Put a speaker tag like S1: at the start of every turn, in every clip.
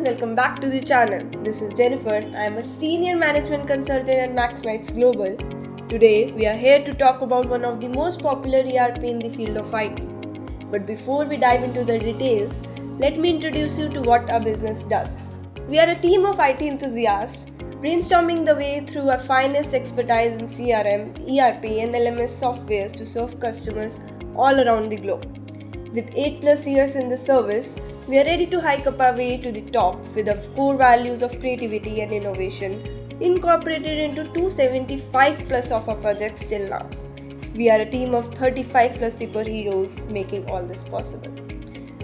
S1: welcome back to the channel. This is Jennifer. I am a senior management consultant at Maxmite Global. Today we are here to talk about one of the most popular ERP in the field of IT. But before we dive into the details, let me introduce you to what our business does. We are a team of IT enthusiasts brainstorming the way through our finest expertise in CRM, ERP and LMS softwares to serve customers all around the globe. With 8+ years in the service, we are ready to hike up our way to the top with our core values of creativity and innovation incorporated into 275+ of our projects till now. We are a team of 35+ superheroes making all this possible.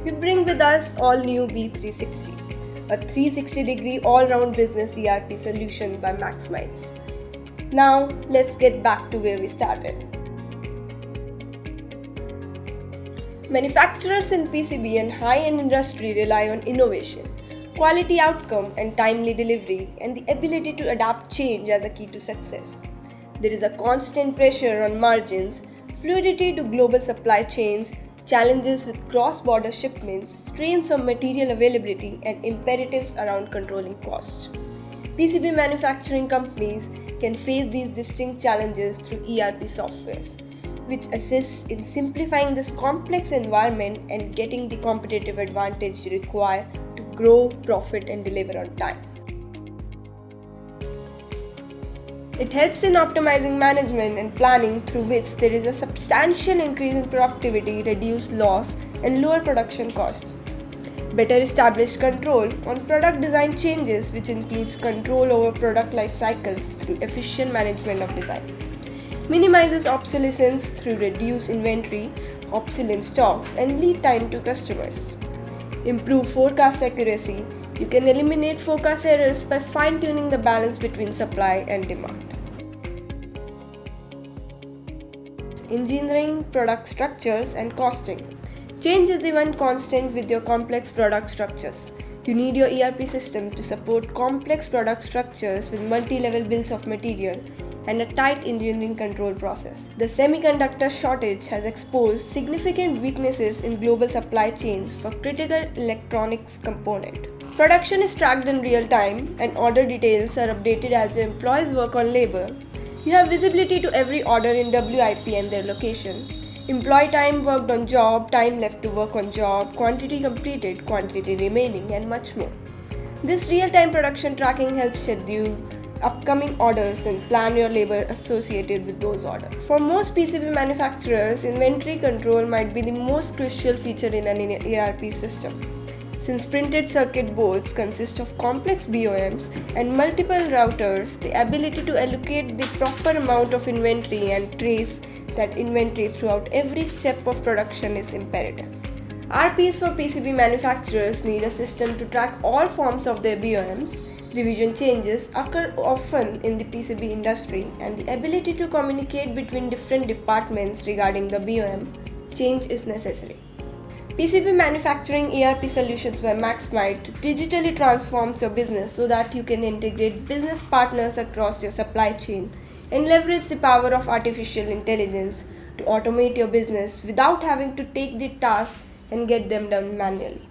S1: We bring with us all new B360, a 360-degree all-round business ERP solution by Maxmite. Now let's get back to where we started. Manufacturers in PCB and high-end industry rely on innovation, quality outcome and timely delivery, and the ability to adapt change as a key to success. There is a constant pressure on margins, fluidity to global supply chains, challenges with cross-border shipments, strains on material availability, and imperatives around controlling costs. PCB manufacturing companies can face these distinct challenges through ERP softwares, which assists in simplifying this complex environment and getting the competitive advantage required to grow, profit, and deliver on time. It helps in optimizing management and planning, through which there is a substantial increase in productivity, reduced loss, and lower production costs. Better established control on product design changes, which includes control over product life cycles through efficient management of design. Minimizes obsolescence through reduced inventory, obsolete stocks, and lead time to customers. Improve forecast accuracy. You can eliminate forecast errors by fine-tuning the balance between supply and demand. Engineering product structures and costing. Change is the one constant with your complex product structures. You need your ERP system to support complex product structures with multi-level bills of material and a tight engineering control process. The semiconductor shortage has exposed significant weaknesses in global supply chains for critical electronics components. Production is tracked in real time and order details are updated as your employees work on labor. You have visibility to every order in WIP and their location. Employee time worked on job, time left to work on job, quantity completed, quantity remaining, and much more. This real-time production tracking helps schedule upcoming orders and plan your labor associated with those orders. For most PCB manufacturers, inventory control might be the most crucial feature in an ERP system. Since printed circuit boards consist of complex BOMs and multiple routers, the ability to allocate the proper amount of inventory and trace that inventory throughout every step of production is imperative. RPs for PCB manufacturers need a system to track all forms of their BOMs. Revision changes occur often in the PCB industry, and the ability to communicate between different departments regarding the BOM change is necessary. PCB manufacturing ERP solutions by Maxmite digitally transforms your business so that you can integrate business partners across your supply chain and leverage the power of artificial intelligence to automate your business without having to take the tasks and get them done manually.